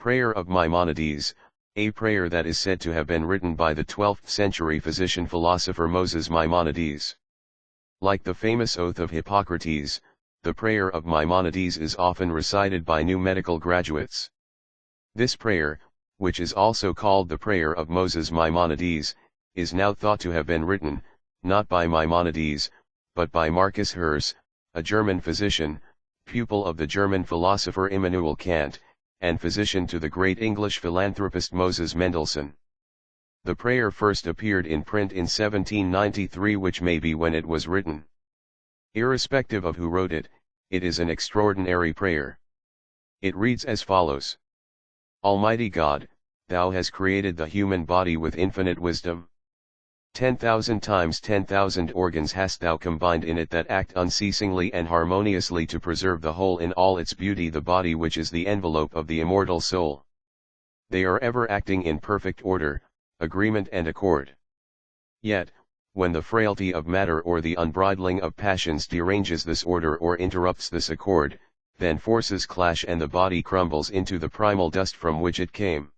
Prayer of Maimonides, a prayer that is said to have been written by the 12th century physician-philosopher Moses Maimonides. Like the famous Oath of Hippocrates, the prayer of Maimonides is often recited by new medical graduates. This prayer, which is also called the Prayer of Moses Maimonides, is now thought to have been written, not by Maimonides, but by Marcus Herz, a German physician, pupil of the German philosopher Immanuel Kant, and physician to the great English philanthropist Moses Mendelssohn. The prayer first appeared in print in 1793, which may be when it was written. Irrespective of who wrote it, it is an extraordinary prayer. It reads as follows. Almighty God, Thou hast created the human body with infinite wisdom. 10,000 times 10,000 organs hast Thou combined in it that act unceasingly and harmoniously to preserve the whole in all its beauty, the body which is the envelope of the immortal soul. They are ever acting in perfect order, agreement and accord. Yet, when the frailty of matter or the unbridling of passions deranges this order or interrupts this accord, then forces clash and the body crumbles into the primal dust from which it came.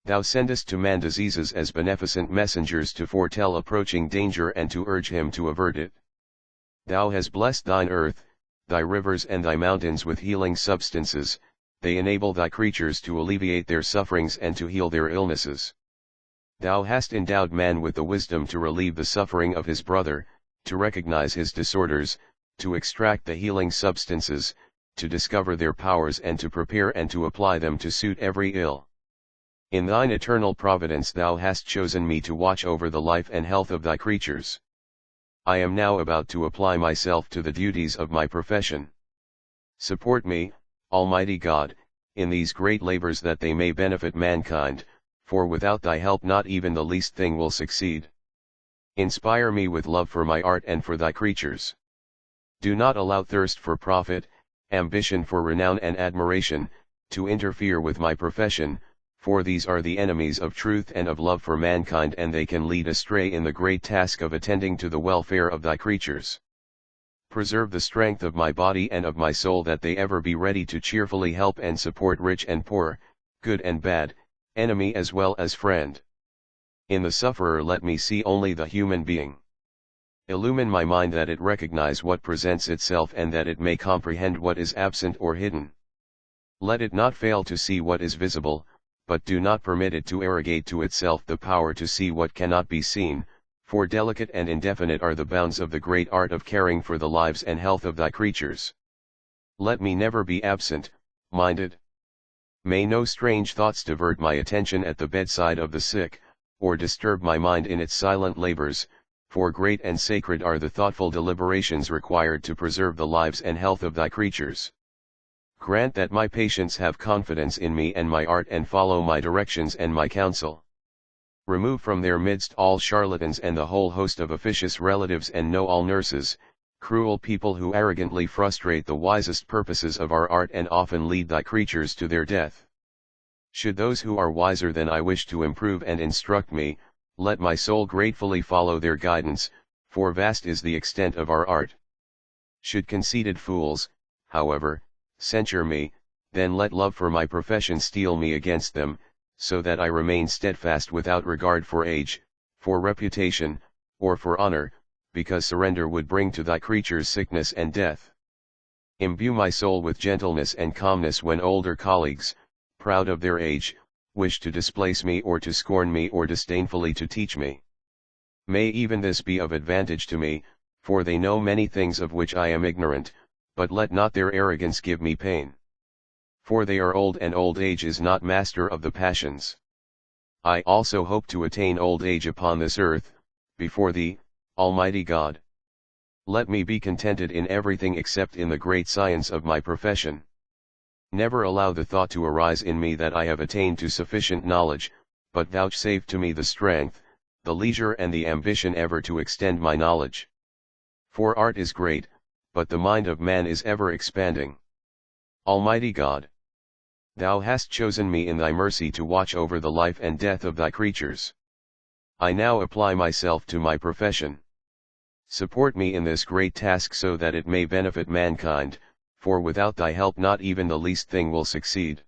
Thou sendest to man diseases as beneficent messengers to foretell approaching danger and to urge him to avert it. Thou hast blessed thine earth, thy rivers and thy mountains with healing substances, they enable thy creatures to alleviate their sufferings and to heal their illnesses. Thou hast endowed man with the wisdom to relieve the suffering of his brother, to recognize his disorders, to extract the healing substances, to discover their powers and to prepare and to apply them to suit every ill. In thine eternal providence thou hast chosen me to watch over the life and health of thy creatures. I am now about to apply myself to the duties of my profession. Support me, Almighty God, in these great labors that they may benefit mankind, for without thy help not even the least thing will succeed. Inspire me with love for my art and for thy creatures. Do not allow thirst for profit, ambition for renown and admiration, to interfere with my profession, for these are the enemies of truth and of love for mankind, and they can lead astray in the great task of attending to the welfare of thy creatures. Preserve the strength of my body and of my soul, that they ever be ready to cheerfully help and support rich and poor, good and bad, enemy as well as friend. In the sufferer let me see only the human being. Illumine my mind that it recognize what presents itself and that it may comprehend what is absent or hidden. Let it not fail to see what is visible, but do not permit it to arrogate to itself the power to see what cannot be seen, for delicate and indefinite are the bounds of the great art of caring for the lives and health of thy creatures. Let me never be absent-minded. May no strange thoughts divert my attention at the bedside of the sick, or disturb my mind in its silent labors, for great and sacred are the thoughtful deliberations required to preserve the lives and health of thy creatures. Grant that my patients have confidence in me and my art and follow my directions and my counsel. Remove from their midst all charlatans and the whole host of officious relatives and know-all nurses, cruel people who arrogantly frustrate the wisest purposes of our art and often lead thy creatures to their death. Should those who are wiser than I wish to improve and instruct me, let my soul gratefully follow their guidance, for vast is the extent of our art. Should conceited fools, however, censure me, then let love for my profession steel me against them, so that I remain steadfast without regard for age, for reputation, or for honor, because surrender would bring to thy creatures sickness and death. Imbue my soul with gentleness and calmness when older colleagues, proud of their age, wish to displace me or to scorn me or disdainfully to teach me. May even this be of advantage to me, for they know many things of which I am ignorant, but let not their arrogance give me pain. For they are old, and old age is not master of the passions. I also hope to attain old age upon this earth, before thee, Almighty God. Let me be contented in everything except in the great science of my profession. Never allow the thought to arise in me that I have attained to sufficient knowledge, but vouchsafe to me the strength, the leisure and the ambition ever to extend my knowledge. For art is great, but the mind of man is ever expanding. Almighty God, Thou hast chosen me in thy mercy to watch over the life and death of thy creatures. I now apply myself to my profession. Support me in this great task so that it may benefit mankind, for without thy help not even the least thing will succeed.